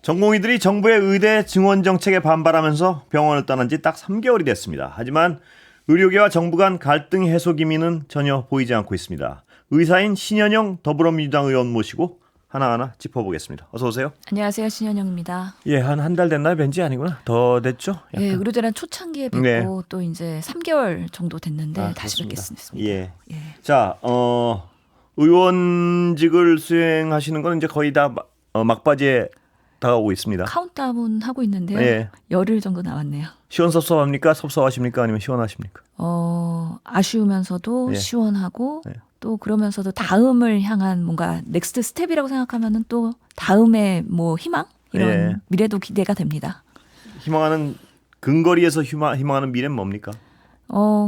전공의들이 정부의 의대 증원 정책에 반발하면서 병원을 떠난 지 딱 3개월이 됐습니다. 하지만 의료계와 정부 간 갈등 해소 기미는 전혀 보이지 않고 있습니다. 의사인 신현영 더불어민주당 의원 모시고 하나하나 짚어보겠습니다. 어서 오세요. 안녕하세요. 신현영입니다. 예, 한 달 됐나요? 뵌지 아니구나. 더 됐죠? 약간. 예, 의료대란 초창기에 뵙고 네. 또 이제 3개월 정도 됐는데 다시 그렇습니다. 뵙겠습니다. 예. 예. 자, 의원직을 수행하시는 건 이제 거의 다 막바지에 다가오고 있습니다. 카운트다운 하고 있는데요. 예. 열흘 정도 남았네요. 시원섭섭합니까? 섭섭하십니까? 아니면 시원하십니까? 아쉬우면서도 예. 시원하고 예. 또 그러면서도 다음을 향한 뭔가 넥스트 스텝이라고 생각하면은 또 다음의 뭐 희망 이런 예. 미래도 기대가 됩니다. 희망하는 근거리에서 희망하는 미래는 뭡니까?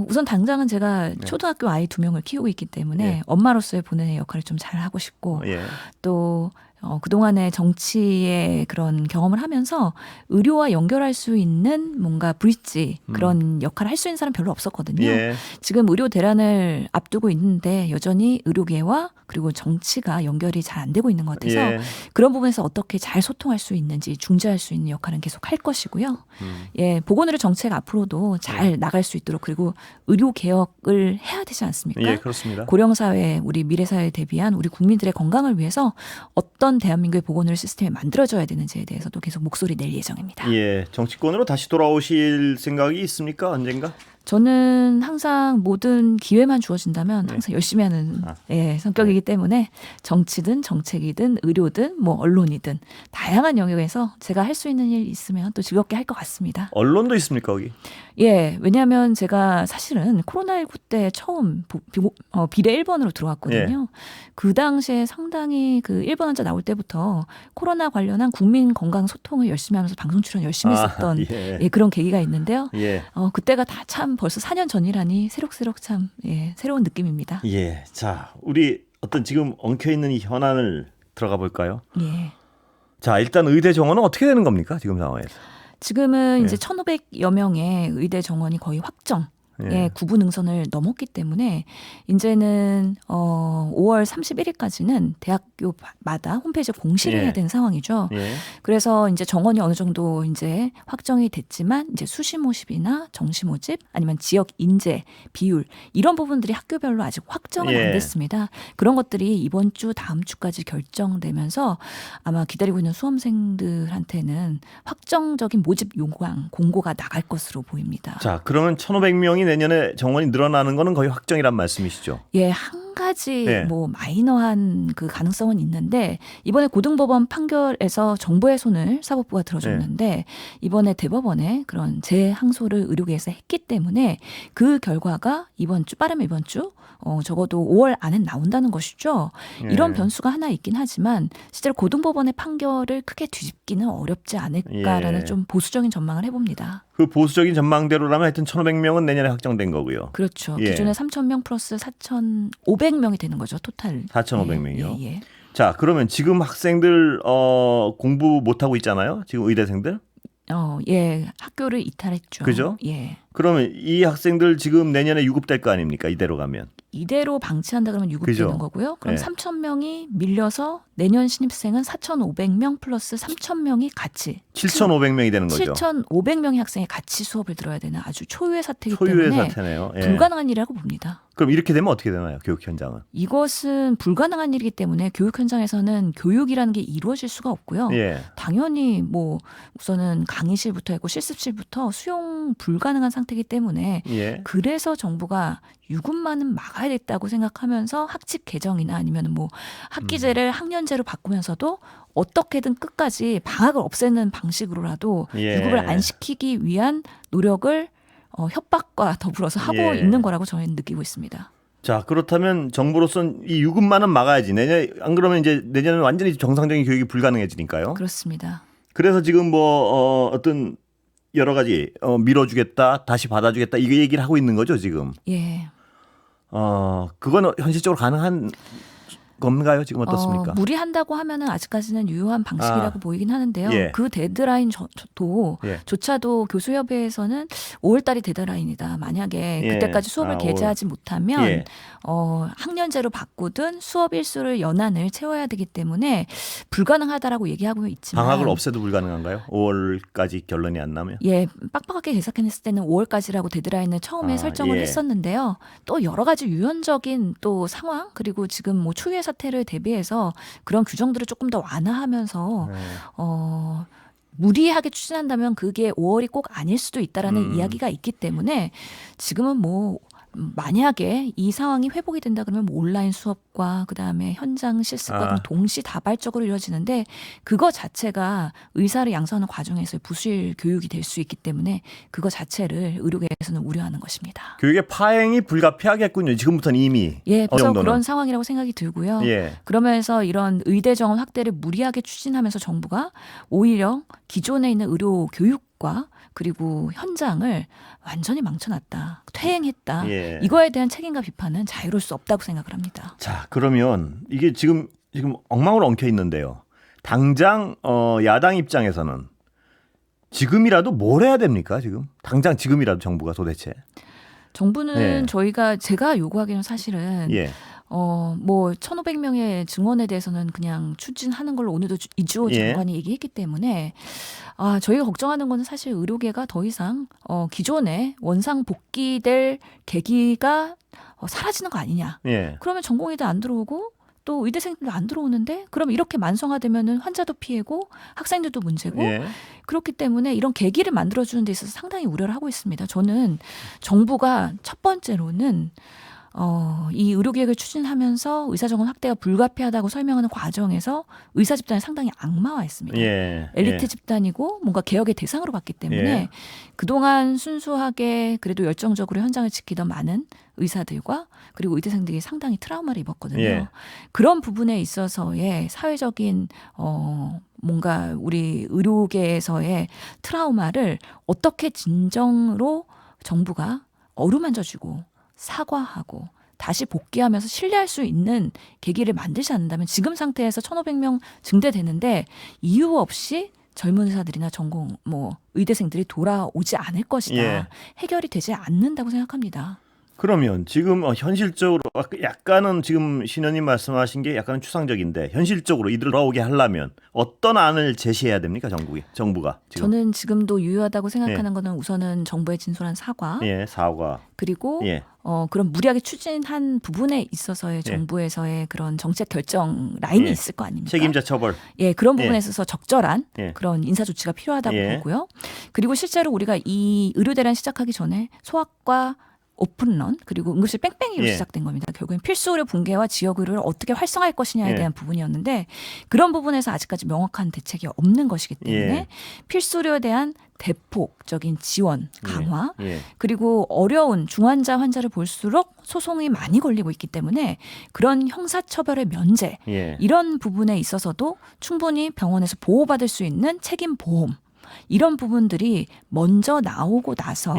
우선 당장은 제가 초등학교 아이 2명을 키우고 있기 때문에 예. 엄마로서의 본연의 역할을 좀 잘 하고 싶고 예. 또 그동안의 정치의 그런 경험을 하면서 의료와 연결할 수 있는 뭔가 브릿지 그런 역할을 할 수 있는 사람 별로 없었거든요. 예. 지금 의료 대란을 앞두고 있는데 여전히 의료계와 그리고 정치가 연결이 잘 안 되고 있는 것 같아서 예. 그런 부분에서 어떻게 잘 소통할 수 있는지 중재할 수 있는 역할은 계속 할 것이고요. 예, 보건의료 정책 앞으로도 잘 나갈 수 있도록 그리고 의료 개혁을 해야 되지 않습니까? 예, 그렇습니다. 고령사회, 우리 미래사회에 대비한 우리 국민들의 건강을 위해서 어떤 대한민국의 보건의료 시스템이 만들어져야 되는지에 대해서도 계속 목소리 낼 예정입니다. 예, 정치권으로 다시 돌아오실 생각이 있습니까? 언젠가? 저는 항상 모든 기회만 주어진다면 항상 열심히 하는 성격이기 때문에 정치든 정책이든 의료든 뭐 언론이든 다양한 영역에서 제가 할 수 있는 일 있으면 또 즐겁게 할 것 같습니다. 언론도 있습니까, 거기? 예, 왜냐하면 제가 사실은 코로나19 때 처음 비례 1번으로 들어왔거든요. 그 당시에 상당히 그 1번 환자 나올 때부터 코로나 관련한 국민 건강 소통을 열심히 하면서 방송 출연 열심히 했었던 예. 그런 계기가 있는데요. 예. 그때가 다 참 벌써 4년 전이라니 새록새록 참 새로운 느낌입니다. 예. 자, 우리 어떤 지금 엉켜있는 이 현안을 들어가 볼까요? 예. 자, 일단 의대 정원은 어떻게 되는 겁니까? 지금 상황에서. 지금은 이제 1,500여 명의 의대 정원이 거의 확정. 예, 구분 능선을 넘었기 때문에 이제는 5월 31일까지는 대학교마다 홈페이지에 공시를 해야 되는 상황이죠. 예. 그래서 이제 정원이 어느 정도 이제 확정이 됐지만 이제 수시 모집이나 정시 모집 아니면 지역 인재 비율 이런 부분들이 학교별로 아직 확정은 안 됐습니다. 그런 것들이 이번 주 다음 주까지 결정되면서 아마 기다리고 있는 수험생들한테는 확정적인 모집 요구안 공고가 나갈 것으로 보입니다. 자, 그러면 1,500명이 내년에 정원이 늘어나는 거는 거의 확정이란 말씀이시죠? 예, 한 가지 뭐 마이너한 그 가능성은 있는데 이번에 고등법원 판결에서 정부의 손을 사법부가 들어줬는데 이번에 대법원에 그런 재항소를 의료계에서 했기 때문에 그 결과가 빠르면 이번 주 적어도 5월 안에 나온다는 것이죠. 이런 변수가 하나 있긴 하지만 실제로 고등법원의 판결을 크게 뒤집기는 어렵지 않을까라는 좀 보수적인 전망을 해봅니다. 그 보수적인 전망대로라면 하여튼 1,500명은 내년에 확정된 거고요. 그렇죠. 기존에 3,000명 플러스 4,500명이 되는 거죠. 토탈. 4,500명이요. 예. 자, 그러면 지금 학생들 공부 못하고 있잖아요. 지금 의대생들. 예. 학교를 이탈했죠. 그죠? 예. 그러면 이 학생들 지금 내년에 유급될 거 아닙니까? 이대로 가면. 이대로 방치한다 그러면 유급되는 그죠? 거고요. 그럼 3,000명이 밀려서 내년 신입생은 4,500명 플러스 3,000명이 같이 7,500명이 되는 거죠. 7,500명의 학생이 같이 수업을 들어야 되는 아주 초유의 사태이기 초유의 때문에 사태네요. 불가능한 일이라고 봅니다. 그럼 이렇게 되면 어떻게 되나요? 교육 현장은. 이것은 불가능한 일이기 때문에 교육 현장에서는 교육이라는 게 이루어질 수가 없고요. 당연히 뭐 우선은 강의실부터 했고 실습실부터 수용 불가능한 상태이기 때문에 그래서 정부가 유급만은 막아야 됐다고 생각하면서 학칙 개정이나 아니면 뭐 학기제를 학년제로 바꾸면서도 어떻게든 끝까지 방학을 없애는 방식으로라도 유급을 안 시키기 위한 노력을 협박과 더불어서 하고 있는 거라고 저희는 느끼고 있습니다. 자, 그렇다면 정부로서는 이 유급만은 막아야지. 내년 안 그러면 이제 내년은 완전히 정상적인 교육이 불가능해지니까요. 그렇습니다. 그래서 지금 뭐 어떤 여러 가지 밀어주겠다, 다시 받아주겠다 이거 얘기를 하고 있는 거죠 지금. 예. 그건 현실적으로 가능한 건가요? 지금 어떻습니까? 무리한다고 하면은 아직까지는 유효한 방식이라고 보이긴 하는데요. 예. 그 데드라인 예. 조차도 교수협의회에서는 5월달이 데드라인이다. 만약에 예. 그때까지 수업을 개최하지 못하면 예. 학년제로 바꾸든 수업 일수를 연한을 채워야 되기 때문에 불가능하다라고 얘기하고 있지만 방학을 없애도 불가능한가요? 5월까지 결론이 안 나면? 예, 빡빡하게 계산했을 때는 5월까지라고 데드라인을 처음에 설정을 예. 했었는데요. 또 여러 가지 유연적인 또 상황 그리고 지금 뭐 추위의 사태를 대비해서 그런 규정들을 조금 더 완화하면서 무리하게 추진한다면 그게 5월이 꼭 아닐 수도 있다라는 이야기가 있기 때문에 지금은 뭐 만약에 이 상황이 회복이 된다 그러면 뭐 온라인 수업과 그다음에 현장 실습과 동시다발적으로 이루어지는데 그거 자체가 의사를 양성하는 과정에서 부수일 교육이 될 수 있기 때문에 그거 자체를 의료계에서는 우려하는 것입니다. 교육의 파행이 불가피하겠군요. 지금부터는 이미. 예, 그래서 그런 상황이라고 생각이 들고요. 예. 그러면서 이런 의대 정원 확대를 무리하게 추진하면서 정부가 오히려 기존에 있는 의료 교육과 그리고 현장을 완전히 망쳐놨다. 퇴행했다. 예. 이거에 대한 책임과 비판은 자유로울 수 없다고 생각을 합니다. 자, 그러면 이게 지금 엉망으로 엉켜 있는데요. 당장 야당 입장에서는 지금이라도 뭘 해야 됩니까? 당장 지금이라도 정부가 도대체. 정부는 제가 요구하기는 사실은 예. 뭐 1,500명의 증원에 대해서는 그냥 추진하는 걸로 오늘도 이주호 장관이 얘기했기 때문에 저희가 걱정하는 거는 사실 의료계가 더 이상 기존에 원상 복귀될 계기가 사라지는 거 아니냐. 예. 그러면 전공의도 안 들어오고 또 의대생들도 안 들어오는데 그럼 이렇게 만성화되면은 환자도 피해고 학생들도 문제고 그렇기 때문에 이런 계기를 만들어주는 데 있어서 상당히 우려를 하고 있습니다. 저는 정부가 첫 번째로는 이 의료계획을 추진하면서 의사정원 확대가 불가피하다고 설명하는 과정에서 의사 집단이 상당히 악마화했습니다. 엘리트 집단이고 뭔가 개혁의 대상으로 봤기 때문에 그동안 순수하게 그래도 열정적으로 현장을 지키던 많은 의사들과 그리고 의대생들이 상당히 트라우마를 입었거든요. 그런 부분에 있어서의 사회적인 뭔가 우리 의료계에서의 트라우마를 어떻게 진정으로 정부가 어루만져주고 사과하고 다시 복귀하면서 신뢰할 수 있는 계기를 만들지 않는다면 지금 상태에서 1,500명 증대되는데 이유 없이 젊은 의사들이나 전공 의대생들이 돌아오지 않을 것이다. 해결이 되지 않는다고 생각합니다. 그러면 지금 현실적으로 약간은 지금 신현님 말씀하신 게 약간은 추상적인데 현실적으로 이들 돌아오게 하려면 어떤 안을 제시해야 됩니까? 정부가 지금. 저는 지금도 유효하다고 생각하는 거는 우선은 정부의 진솔한 사과. 사과. 그리고 그런 무리하게 추진한 부분에 있어서의 정부에서의 그런 정책 결정 라인이 있을 거 아닙니까? 책임자 처벌. 그런 부분에 있어서 적절한 그런 인사 조치가 필요하다고 보고요. 그리고 실제로 우리가 이 의료대란 시작하기 전에 소아과 오픈런 그리고 응급실 뺑뺑이로 시작된 겁니다. 결국엔 필수 의료 붕괴와 지역 의료를 어떻게 활성화할 것이냐에 대한 부분이었는데 그런 부분에서 아직까지 명확한 대책이 없는 것이기 때문에 필수 의료에 대한 대폭적인 지원 강화 그리고 어려운 중환자 환자를 볼수록 소송이 많이 걸리고 있기 때문에 그런 형사처벌의 면제 이런 부분에 있어서도 충분히 병원에서 보호받을 수 있는 책임 보험 이런 부분들이 먼저 나오고 나서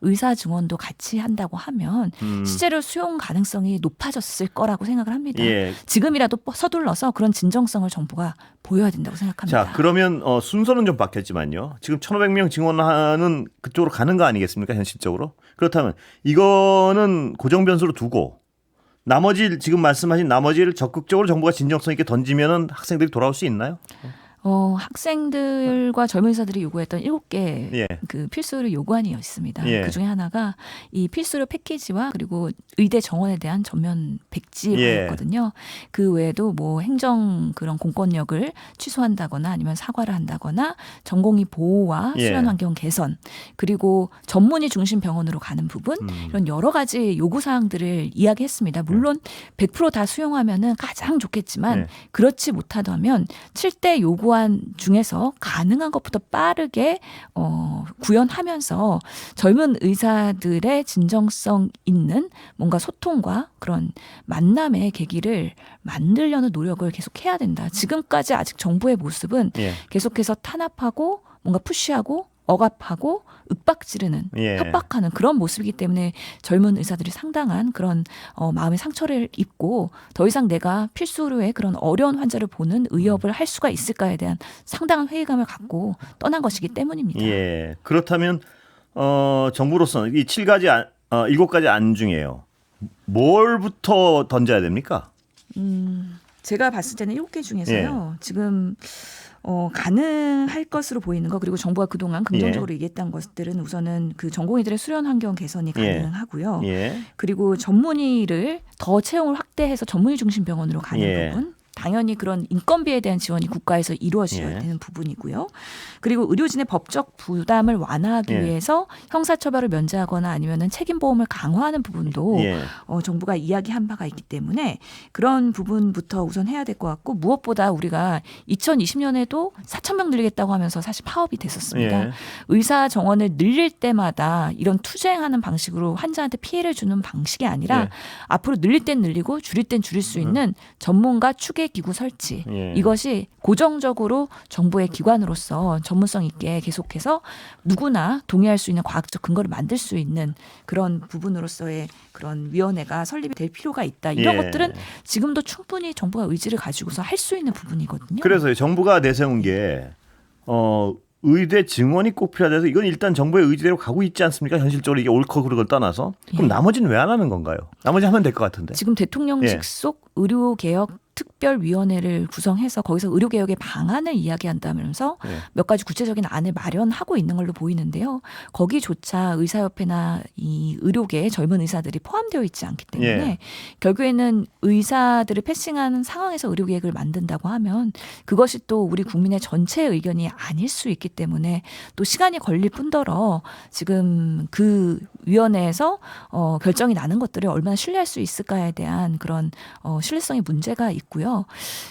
의사 증원도 같이 한다고 하면 실제로 수용 가능성이 높아졌을 거라고 생각을 합니다. 지금이라도 서둘러서 그런 진정성을 정부가 보여야 된다고 생각합니다. 자, 그러면 순서는 좀 바뀌었지만요. 지금 1,500명 증원하는 그쪽으로 가는 거 아니겠습니까? 현실적으로. 그렇다면 이거는 고정 변수로 두고 나머지 지금 말씀하신 나머지를 적극적으로 정부가 진정성 있게 던지면은 학생들이 돌아올 수 있나요? 학생들과 젊은 의사들이 요구했던 7개 그 필수의료 요구안이 있습니다. 그 중에 하나가 이 필수의료 패키지와 그리고 의대 정원에 대한 전면 백지화였거든요. 그 외에도 뭐 행정 그런 공권력을 취소한다거나 아니면 사과를 한다거나 전공의 보호와 수련 환경 개선 그리고 전문의 중심 병원으로 가는 부분 이런 여러 가지 요구 사항들을 이야기했습니다. 물론 100% 다 수용하면은 가장 좋겠지만 그렇지 못하다면 7대 요구 중에서 가능한 것부터 빠르게 구현하면서 젊은 의사들의 진정성 있는 뭔가 소통과 그런 만남의 계기를 만들려는 노력을 계속 해야 된다. 지금까지 아직 정부의 모습은 계속해서 탄압하고 뭔가 푸시하고 억압하고 윽박지르는 협박하는 그런 모습이기 때문에 젊은 의사들이 상당한 그런 마음의 상처를 입고 더 이상 내가 필수 의료의 그런 어려운 환자를 보는 의협을 할 수가 있을까에 대한 상당한 회의감을 갖고 떠난 것이기 때문입니다. 예. 그렇다면 정부로서는 이 7가지 안 중에요. 뭘부터 던져야 됩니까? 제가 봤을 때는 7개 중에서요. 지금 가능할 것으로 보이는 거 그리고 정부가 그동안 긍정적으로 얘기했던 것들은 우선은 그 전공의들의 수련 환경 개선이 가능하고요. 그리고 전문의를 더 채용을 확대해서 전문의 중심 병원으로 가는 부분. 당연히 그런 인건비에 대한 지원이 국가에서 이루어져야 되는 부분이고요. 그리고 의료진의 법적 부담을 완화하기 위해서 형사처벌을 면제하거나 아니면은 책임보험을 강화하는 부분도 정부가 이야기한 바가 있기 때문에 그런 부분부터 우선 해야 될 것 같고 무엇보다 우리가 2020년에도 4,000명 늘리겠다고 하면서 사실 파업이 됐었습니다. 의사 정원을 늘릴 때마다 이런 투쟁하는 방식으로 환자한테 피해를 주는 방식이 아니라 앞으로 늘릴 땐 늘리고 줄일 땐 줄일 수 있는 전문가 추계 기구 설치 이것이 고정적으로 정부의 기관으로서 전문성 있게 계속해서 누구나 동의할 수 있는 과학적 근거를 만들 수 있는 그런 부분으로서의 그런 위원회가 설립이 될 필요가 있다. 이런 것들은 지금도 충분히 정부가 의지를 가지고서 할 수 있는 부분이거든요. 그래서 정부가 내세운 게 의대 증원이 꼭 필요하다. 이건 일단 정부의 의지대로 가고 있지 않습니까? 현실적으로 이게 옳고 그르고를 떠나서. 그럼 나머지는 왜 안 하는 건가요? 나머지 하면 될 것 같은데. 지금 대통령직 속 의료개혁 특별위원회를 구성해서 거기서 의료개혁의 방안을 이야기한다면서 몇 가지 구체적인 안을 마련하고 있는 걸로 보이는데요. 거기조차 의사협회나 이 의료계의 젊은 의사들이 포함되어 있지 않기 때문에 결국에는 의사들을 패싱하는 상황에서 의료개혁을 만든다고 하면 그것이 또 우리 국민의 전체 의견이 아닐 수 있기 때문에 또 시간이 걸릴 뿐더러 지금 그 위원회에서 결정이 나는 것들을 얼마나 신뢰할 수 있을까에 대한 그런 신뢰성의 문제가 있고요.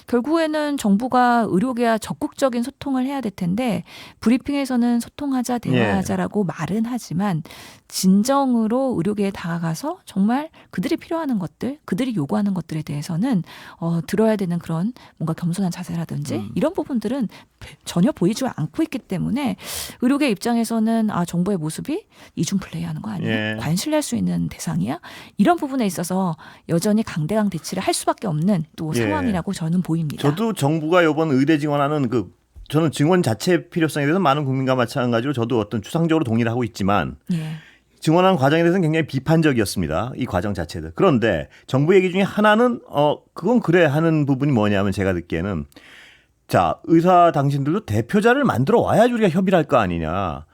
결국에는 정부가 의료계와 적극적인 소통을 해야 될 텐데 브리핑에서는 소통하자 대화하자라고 말은 하지만 진정으로 의료계에 다가가서 정말 그들이 필요하는 것들, 그들이 요구하는 것들에 대해서는 들어야 되는 그런 뭔가 겸손한 자세라든지 이런 부분들은 전혀 보이지 않고 있기 때문에 의료계 입장에서는 정부의 모습이 이중 플레이하는 거 아니야? 과연 신뢰할 수 있는 대상이야? 이런 부분에 있어서 여전히 강대강 대치를 할 수밖에 없는 또 상황이라고 저는 보입니다. 저도 정부가 이번 의대 증원하는 저는 증원 자체 필요성에 대해서 많은 국민과 마찬가지로 저도 어떤 추상적으로 동의를 하고 있지만 증원하는 과정에 대해서는 굉장히 비판적이었습니다. 이 과정 자체도. 그런데 정부 얘기 중에 하나는 그건 그래 하는 부분이 뭐냐면 제가 듣기에는 자, 의사 당신들도 대표자를 만들어 와야지 우리가 협의를 할 거 아니냐.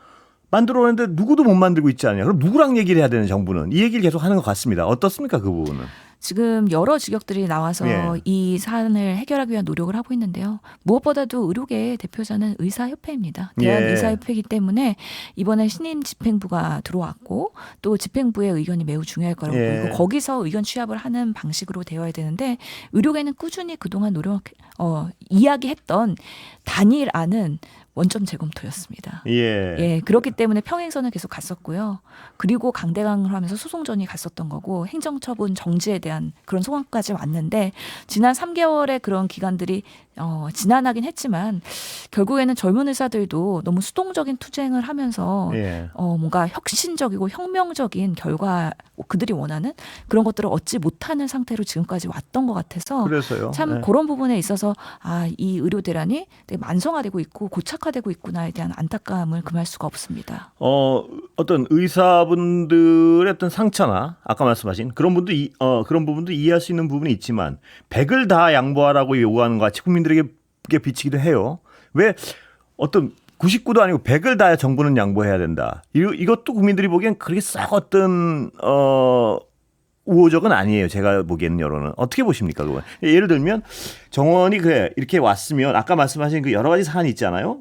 만들어 오는데 누구도 못 만들고 있지 않냐. 그럼 누구랑 얘기를 해야 되는 정부는. 이 얘기를 계속 하는 것 같습니다. 어떻습니까 그 부분은. 지금 여러 직역들이 나와서 이 사안을 해결하기 위한 노력을 하고 있는데요. 무엇보다도 의료계의 대표자는 의사협회입니다. 대한의사협회이기 때문에 이번에 신임 집행부가 들어왔고 또 집행부의 의견이 매우 중요할 거라고 보이고 거기서 의견 취합을 하는 방식으로 되어야 되는데 의료계는 꾸준히 그동안 이야기했던 단일안은 원점 재검토였습니다. 그렇기 때문에 평행선을 계속 갔었고요. 그리고 강대강을 하면서 소송전이 갔었던 거고 행정처분 정지에 대한 그런 소관까지 왔는데 지난 3개월의 그런 기간들이 지난하긴 했지만 결국에는 젊은 의사들도 너무 수동적인 투쟁을 하면서 뭔가 혁신적이고 혁명적인 결과 그들이 원하는 그런 것들을 얻지 못하는 상태로 지금까지 왔던 것 같아서 그래서요. 참 그런 부분에 있어서 이 의료 대란이 되게 만성화되고 있고 고착화되고 있구나에 대한 안타까움을 금할 수가 없습니다. 어떤 의사분들의 어떤 상처나 아까 말씀하신 그런 부분도 이해할 수 있는 부분이 있지만 100을 다 양보하라고 요구하는 것 같이 국민들에게 비치기도 해요. 왜 어떤 99도 아니고 100을 다 정부는 양보해야 된다. 이것도 국민들이 보기엔 그렇게 싹 어떤 우호적은 아니에요. 제가 보기에는 여론은. 어떻게 보십니까? 그건? 예를 들면 정원이 이렇게 왔으면 아까 말씀하신 그 여러 가지 사안이 있잖아요.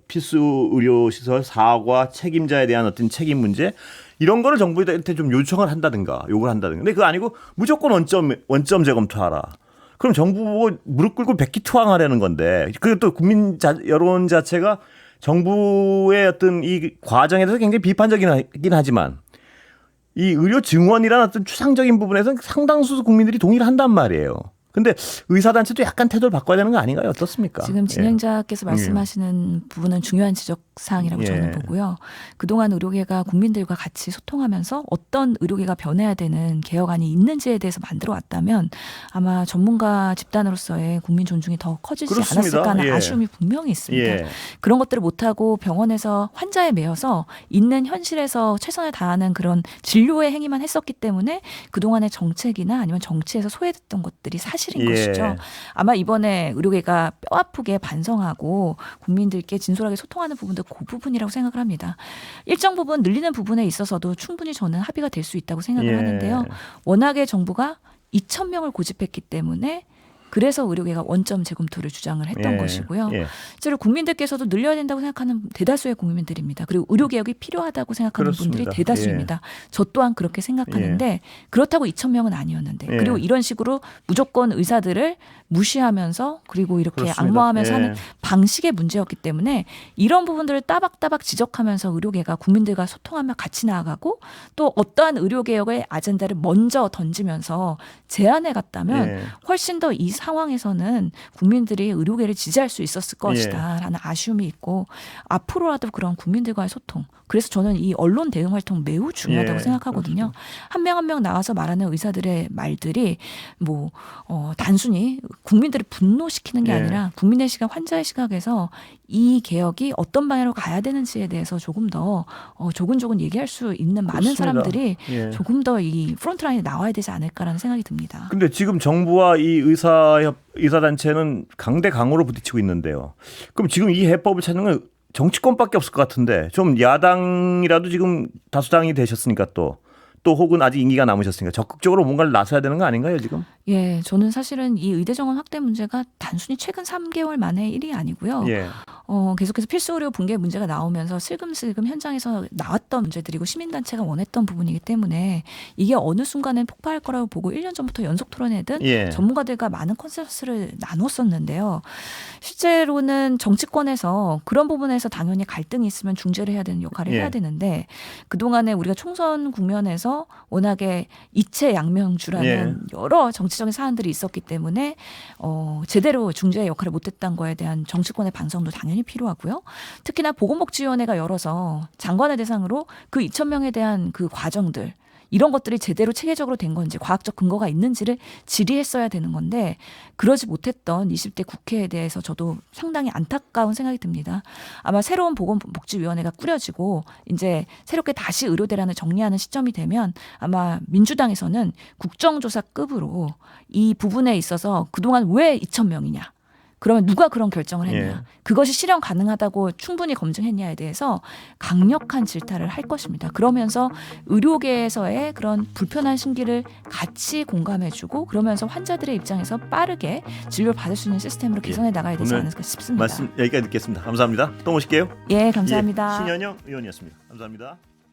필수 의료시설 사과 책임자에 대한 어떤 책임 문제 이런 거를 정부한테 좀 요청을 한다든가 요구를 한다든가. 근데 그거 아니고 무조건 원점 재검토하라. 그럼 정부 보고 무릎 꿇고 백기투항하려는 건데 그리고 또 여론 자체가 정부의 어떤 이 과정에 대해서 굉장히 비판적이긴 하지만 이 의료 증원이라는 어떤 추상적인 부분에서는 상당수 국민들이 동의를 한단 말이에요. 근데 의사단체도 약간 태도를 바꿔야 되는 거 아닌가요? 어떻습니까? 지금 진행자께서 말씀하시는 부분은 중요한 지적 사항이라고 저는 보고요. 그동안 의료계가 국민들과 같이 소통하면서 어떤 의료계가 변해야 되는 개혁안이 있는지에 대해서 만들어 왔다면 아마 전문가 집단으로서의 국민 존중이 더 커지지 그렇습니다. 않았을까 하는 아쉬움이 분명히 있습니다. 그런 것들을 못하고 병원에서 환자에 매여서 있는 현실에서 최선을 다하는 그런 진료의 행위만 했었기 때문에 그동안의 정책이나 아니면 정치에서 소외됐던 것들이 사실인 것이죠. 아마 이번에 의료계가 뼈아프게 반성하고 국민들께 진솔하게 소통하는 부분도 그 부분이라고 생각을 합니다. 일정 부분 늘리는 부분에 있어서도 충분히 저는 합의가 될 수 있다고 생각을 하는데요. 워낙에 정부가 2,000명을 고집했기 때문에 그래서 의료계가 원점 재검토를 주장을 했던 것이고요. 실제로 국민들께서도 늘려야 된다고 생각하는 대다수의 국민들입니다. 그리고 의료개혁이 필요하다고 생각하는 그렇습니다. 분들이 대다수입니다. 저 또한 그렇게 생각하는데 그렇다고 2,000명은 아니었는데 그리고 이런 식으로 무조건 의사들을 무시하면서 그리고 이렇게 그렇습니다. 악마하면서 하는 방식의 문제였기 때문에 이런 부분들을 따박따박 지적하면서 의료계가 국민들과 소통하며 같이 나아가고 또 어떠한 의료개혁의 아젠다를 먼저 던지면서 제안해 갔다면 훨씬 더 이 상황에서는 국민들이 의료계를 지지할 수 있었을 것이다라는 아쉬움이 있고 앞으로라도 그런 국민들과의 소통 그래서 저는 이 언론 대응 활동 매우 중요하다고 생각하거든요. 한 명 한 명 나와서 말하는 의사들의 말들이 뭐 단순히 국민들을 분노시키는 게 아니라 국민의 시각, 환자의 시각에서 이 개혁이 어떤 방향으로 가야 되는지에 대해서 조금 더 조근조근 얘기할 수 있는 많은 사람들이 조금 더 이 프론트라인에 나와야 되지 않을까라는 생각이 듭니다. 근데 지금 정부와 이 의사단체는 강대강으로 부딪히고 있는데요. 그럼 지금 이 해법을 찾는 건 정치권밖에 없을 것 같은데 좀 야당이라도 지금 다수당이 되셨으니까 또 혹은 아직 임기가 남으셨으니까 적극적으로 뭔가를 나서야 되는 거 아닌가요 지금? 예, 저는 사실은 이 의대 정원 확대 문제가 단순히 최근 3개월 만의 일이 아니고요. 계속해서 필수 의료 붕괴 문제가 나오면서 슬금슬금 현장에서 나왔던 문제들이고 시민단체가 원했던 부분이기 때문에 이게 어느 순간에 폭발할 거라고 보고 1년 전부터 연속 토론회든 전문가들과 많은 컨센서스를 나눴었는데요. 실제로는 정치권에서 그런 부분에서 당연히 갈등이 있으면 중재를 해야 되는 역할을 해야 되는데 그동안에 우리가 총선 국면에서 워낙에 이채양명주라는 여러 정치적인 사안들이 있었기 때문에 제대로 중재의 역할을 못했던 거에 대한 정치권의 반성도 당연히 필요하고요. 특히나 보건복지위원회가 열어서 장관을 대상으로 그 2,000명에 대한 그 과정들 이런 것들이 제대로 체계적으로 된 건지 과학적 근거가 있는지를 질의했어야 되는 건데 그러지 못했던 20대 국회에 대해서 저도 상당히 안타까운 생각이 듭니다. 아마 새로운 보건복지위원회가 꾸려지고 이제 새롭게 다시 의료대란을 정리하는 시점이 되면 아마 민주당에서는 국정조사급으로 이 부분에 있어서 그동안 왜 2,000명이냐. 그러면 누가 그런 결정을 했냐. 그것이 실현 가능하다고 충분히 검증했냐에 대해서 강력한 질타를 할 것입니다. 그러면서 의료계에서의 그런 불편한 심기를 같이 공감해주고 그러면서 환자들의 입장에서 빠르게 진료를 받을 수 있는 시스템으로 개선해 나가야 되지 않을까 싶습니다. 말씀 여기까지 듣겠습니다. 감사합니다. 또 모실게요. 감사합니다. 신현영 의원이었습니다. 감사합니다.